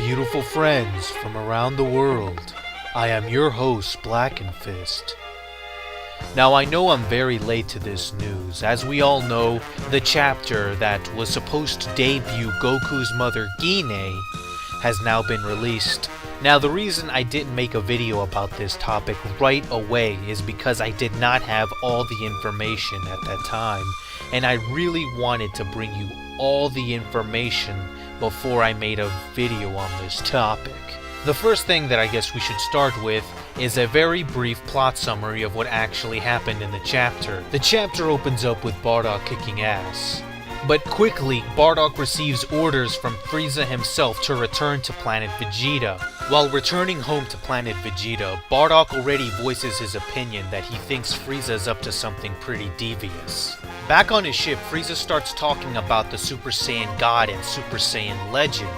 beautiful friends from around the world. I am your host, Blackenfist. Now I know I'm very late to this news. As we all know, the chapter that was supposed to debut Goku's mother, Gine, has now been released. Now the reason I didn't make a video about this topic right away is because I did not have all the information at that time, and I really wanted to bring you all the information before I made a video on this topic. The first thing that I guess we should start with is a very brief plot summary of what actually happened in the chapter. The chapter opens up with Bardock kicking ass. But quickly, Bardock receives orders from Frieza himself to return to planet Vegeta. While returning home to planet Vegeta, Bardock already voices his opinion that he thinks Frieza's up to something pretty devious. Back on his ship, Frieza starts talking about the Super Saiyan God and Super Saiyan Legend,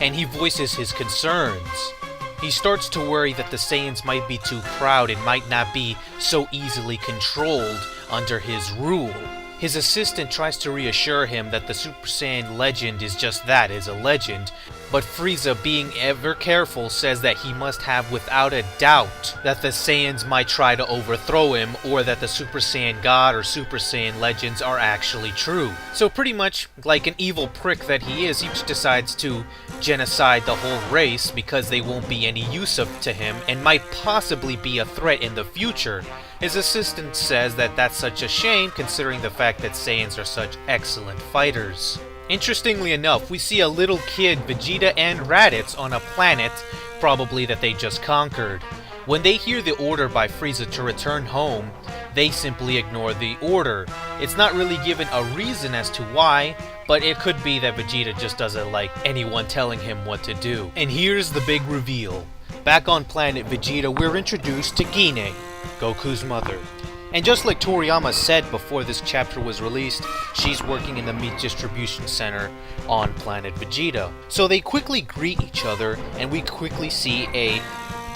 and he voices his concerns. He starts to worry that the Saiyans might be too proud and might not be so easily controlled under his rule. His assistant tries to reassure him that the Super Saiyan Legend is just that, is a legend, but Frieza, being ever careful, says that he must have without a doubt that the Saiyans might try to overthrow him, or that the Super Saiyan God or Super Saiyan Legends are actually true. So pretty much, like an evil prick that he is, he decides to genocide the whole race because they won't be any use to him and might possibly be a threat in the future. His assistant says that that's such a shame considering the fact that Saiyans are such excellent fighters. Interestingly enough, we see a little kid, Vegeta and Raditz, on a planet, probably that they just conquered. When they hear the order by Frieza to return home, they simply ignore the order. It's not really given a reason as to why, but it could be that Vegeta just doesn't like anyone telling him what to do. And here's the big reveal. Back on planet Vegeta, we're introduced to Gine, Goku's mother. And just like Toriyama said before this chapter was released, she's working in the meat distribution center on planet Vegeta. So they quickly greet each other, and we quickly see a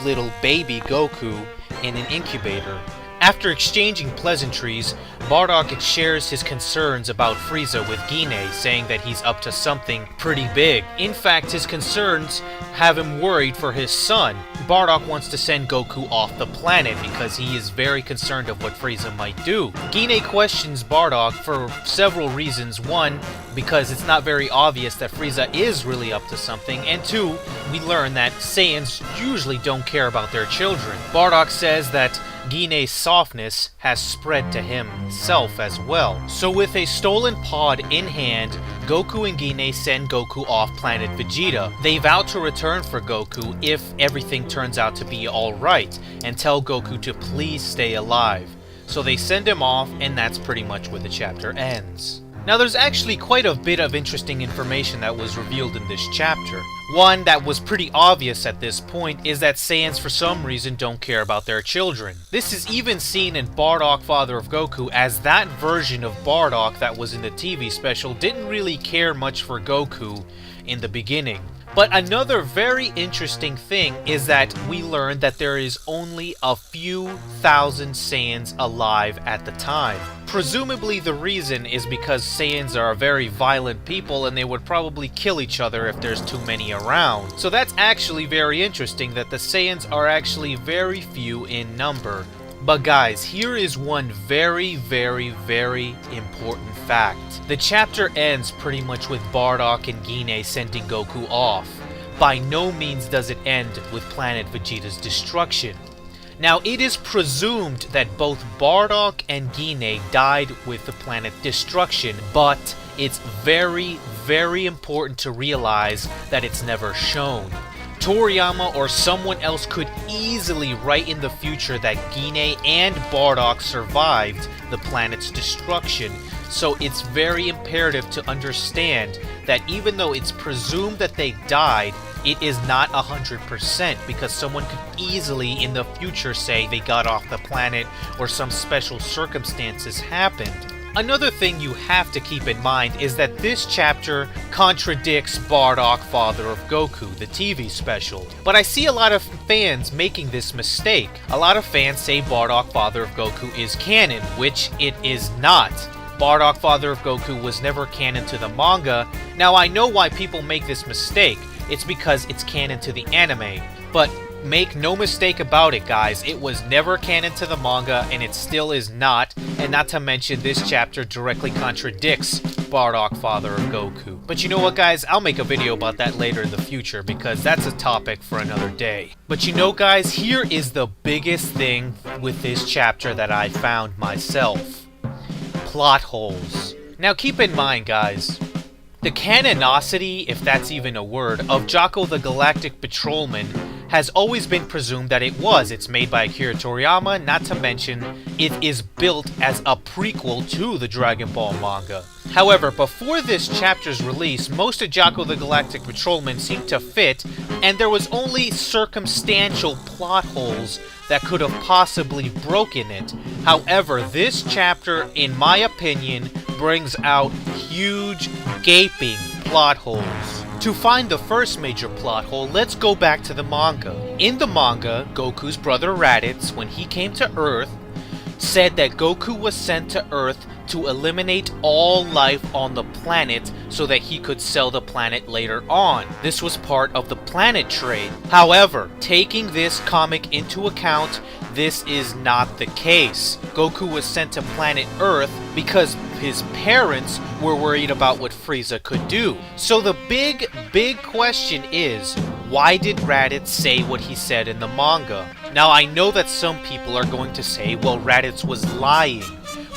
little baby Goku in an incubator. After exchanging pleasantries, Bardock shares his concerns about Frieza with Gine, saying that he's up to something pretty big. In fact, his concerns have him worried for his son. Bardock wants to send Goku off the planet because he is very concerned of what Frieza might do. Gine questions Bardock for several reasons. One, because it's not very obvious that Frieza is really up to something, and two, we learn that Saiyans usually don't care about their children. Bardock says that Gine's softness has spread to himself as well. So with a stolen pod in hand, Goku and Gine send Goku off planet Vegeta. They vow to return for Goku if everything turns out to be alright, and tell Goku to please stay alive. So they send him off, and that's pretty much where the chapter ends. Now there's actually quite a bit of interesting information that was revealed in this chapter. One that was pretty obvious at this point is that Saiyans for some reason don't care about their children. This is even seen in Bardock, Father of Goku, as that version of Bardock that was in the TV special didn't really care much for Goku in the beginning. But another very interesting thing is that we learned that there is only a few thousand Saiyans alive at the time. Presumably the reason is because Saiyans are a very violent people and they would probably kill each other if there's too many around. So that's actually very interesting that the Saiyans are actually very few in number. But guys, here is one very, very, very important fact. The chapter ends pretty much with Bardock and Gine sending Goku off. By no means does it end with planet Vegeta's destruction. Now, it is presumed that both Bardock and Gine died with the planet destruction, but it's very, very important to realize that it's never shown. Toriyama or someone else could easily write in the future that Gine and Bardock survived the planet's destruction, so it's very imperative to understand that even though it's presumed that they died, it is not 100% because someone could easily in the future say they got off the planet or some special circumstances happened. Another thing you have to keep in mind is that this chapter contradicts Bardock, Father of Goku, the TV special. But I see a lot of fans making this mistake. A lot of fans say Bardock, Father of Goku is canon, which it is not. Bardock, Father of Goku was never canon to the manga. Now I know why people make this mistake. it's because it's canon to the anime. But make no mistake about it, guys, it was never canon to the manga, and it still is not, and not to mention this chapter directly contradicts Bardock, father of Goku. But you know what, guys, I'll make a video about that later in the future, because that's a topic for another day. But you know, guys, here is the biggest thing with this chapter that I found myself. Plot holes. Now keep in mind, guys, the canonicity, if that's even a word, of Jocko the Galactic Patrolman has always been presumed that it was. It's made by Akira Toriyama, not to mention it is built as a prequel to the Dragon Ball manga. However, before this chapter's release, most of Jocko the Galactic Patrolman seemed to fit, and there was only circumstantial plot holes that could have possibly broken it. However, this chapter, in my opinion, brings out huge, gaping plot holes. To find the first major plot hole, let's go back to the manga. In the manga, Goku's brother Raditz, when he came to Earth, said that Goku was sent to Earth to eliminate all life on the planet so that he could sell the planet later on. This was part of the planet trade. However, taking this comic into account, this is not the case. Goku was sent to planet Earth because his parents were worried about what Frieza could do. So the big question is, why did Raditz say what he said in the manga? Now, I know that some people are going to say, well, Raditz was lying.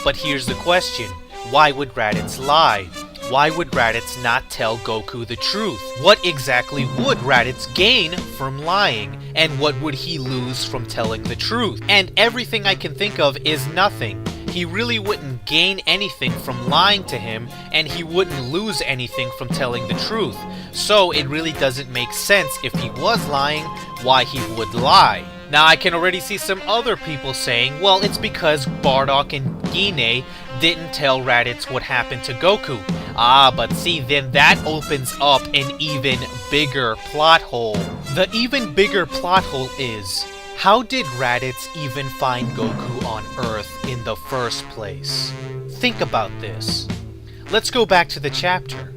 But here's the question. Why would Raditz lie? Why would Raditz not tell Goku the truth? What exactly would Raditz gain from lying? And what would he lose from telling the truth? And everything I can think of is nothing. He really wouldn't gain anything from lying to him, and he wouldn't lose anything from telling the truth. So it really doesn't make sense if he was lying, why he would lie. Now I can already see some other people saying, well, it's because Bardock and Gine didn't tell Raditz what happened to Goku. Ah, but see, then that opens up an even bigger plot hole. The even bigger plot hole is, how did Raditz even find Goku on Earth in the first place? Think about this. Let's go back to the chapter.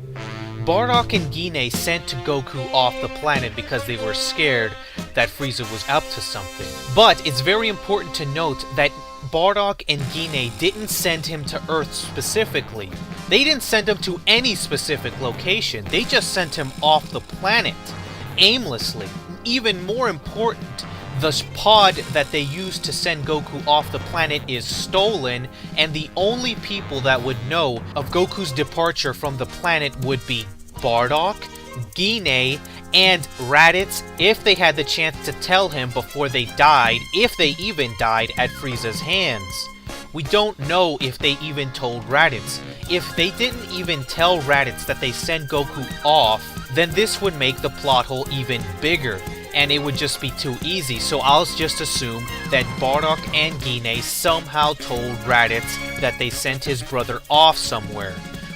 Bardock and Gine sent Goku off the planet because they were scared that Frieza was up to something. But it's very important to note that Bardock and Gine didn't send him to Earth specifically. They didn't send him to any specific location. They just sent him off the planet, aimlessly. Even more important, the pod that they used to send Goku off the planet is stolen, and the only people that would know of Goku's departure from the planet would be Bardock, Gine, and Raditz, if they had the chance to tell him before they died, if they even died at Frieza's hands. We don't know if they even told Raditz. If they didn't even tell Raditz that they sent Goku off, then this would make the plot hole even bigger, and it would just be too easy. So I'll just assume that Bardock and Gine somehow told Raditz that they sent his brother off somewhere.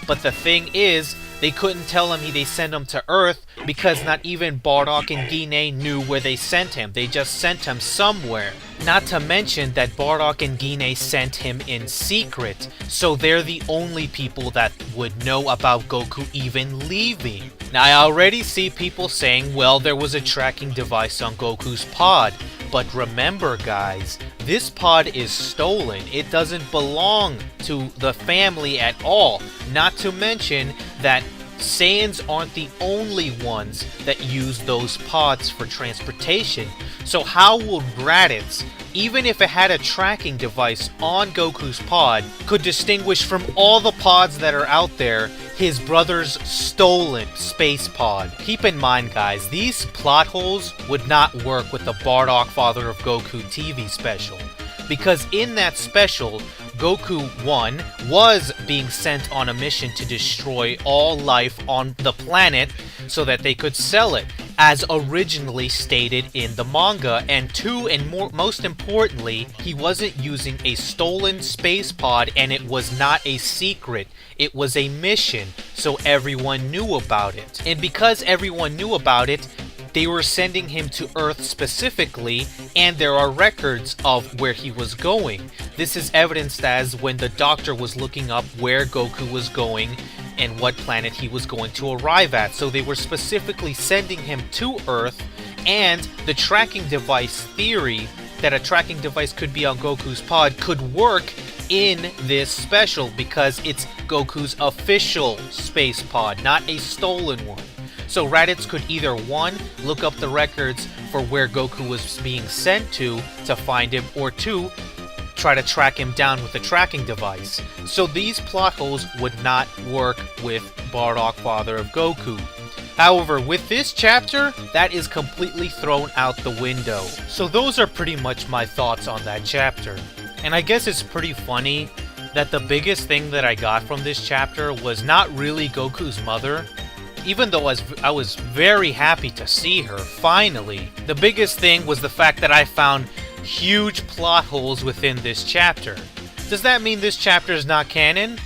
But the thing is, they couldn't tell him they sent him to Earth because not even Bardock and Gine knew where they sent him. They just sent him somewhere. Not to mention that Bardock and Gine sent him in secret, so they're the only people that would know about Goku even leaving. Now I already see people saying, well, there was a tracking device on Goku's pod. But remember, guys, this pod is stolen. It doesn't belong to the family at all. Not to mention that Saiyans aren't the only ones that use those pods for transportation. So how would Raditz, even if it had a tracking device on Goku's pod, could distinguish from all the pods that are out there his brother's stolen space pod? Keep in mind, guys, these plot holes would not work with the Bardock Father of Goku TV special. Because in that special, Goku 1 was being sent on a mission to destroy all life on the planet so that they could sell it, as originally stated in the manga. And 2, and most importantly, he wasn't using a stolen space pod, and it was not a secret. It was a mission, so everyone knew about it. And because everyone knew about it, they were sending him to Earth specifically, and there are records of where he was going. This is evidenced as when the doctor was looking up where Goku was going, and what planet he was going to arrive at. So they were specifically sending him to Earth, and the tracking device theory that a tracking device could be on Goku's pod could work in this special because it's Goku's official space pod, not a stolen one. So Raditz could either 1. Look up the records for where Goku was being sent to find him, or 2. Try to track him down with the tracking device. So these plot holes would not work with Bardock, father of Goku. However, with this chapter, that is completely thrown out the window. So those are pretty much my thoughts on that chapter. And I guess it's pretty funny that the biggest thing that I got from this chapter was not really Goku's mother. Even though I was very happy to see her, finally, the biggest thing was the fact that I found huge plot holes within this chapter. Does that mean this chapter is not canon?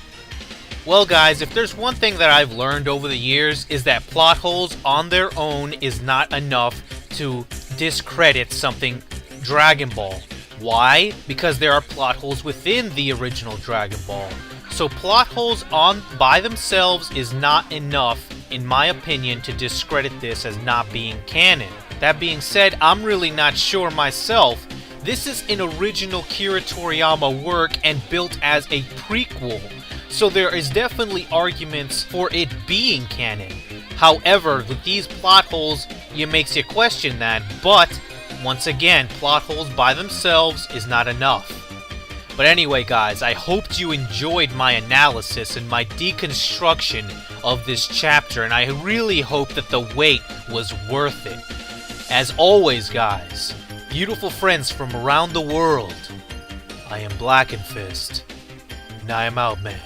Well guys, if there's one thing that I've learned over the years is that plot holes on their own is not enough to discredit something Dragon Ball. Why? Because there are plot holes within the original Dragon Ball. So plot holes by themselves is not enough, in my opinion, to discredit this as not being canon. That being said, I'm really not sure myself. This is an original Kira Toriyama work and built as a prequel, so there is definitely arguments for it being canon. However, with these plot holes, it makes you question that, but once again, plot holes by themselves is not enough. But anyway guys, I hoped you enjoyed my analysis and my deconstruction of this chapter, and I really hope that the wait was worth it. As always guys, beautiful friends from around the world, I am Blackenfist, and I am out, man.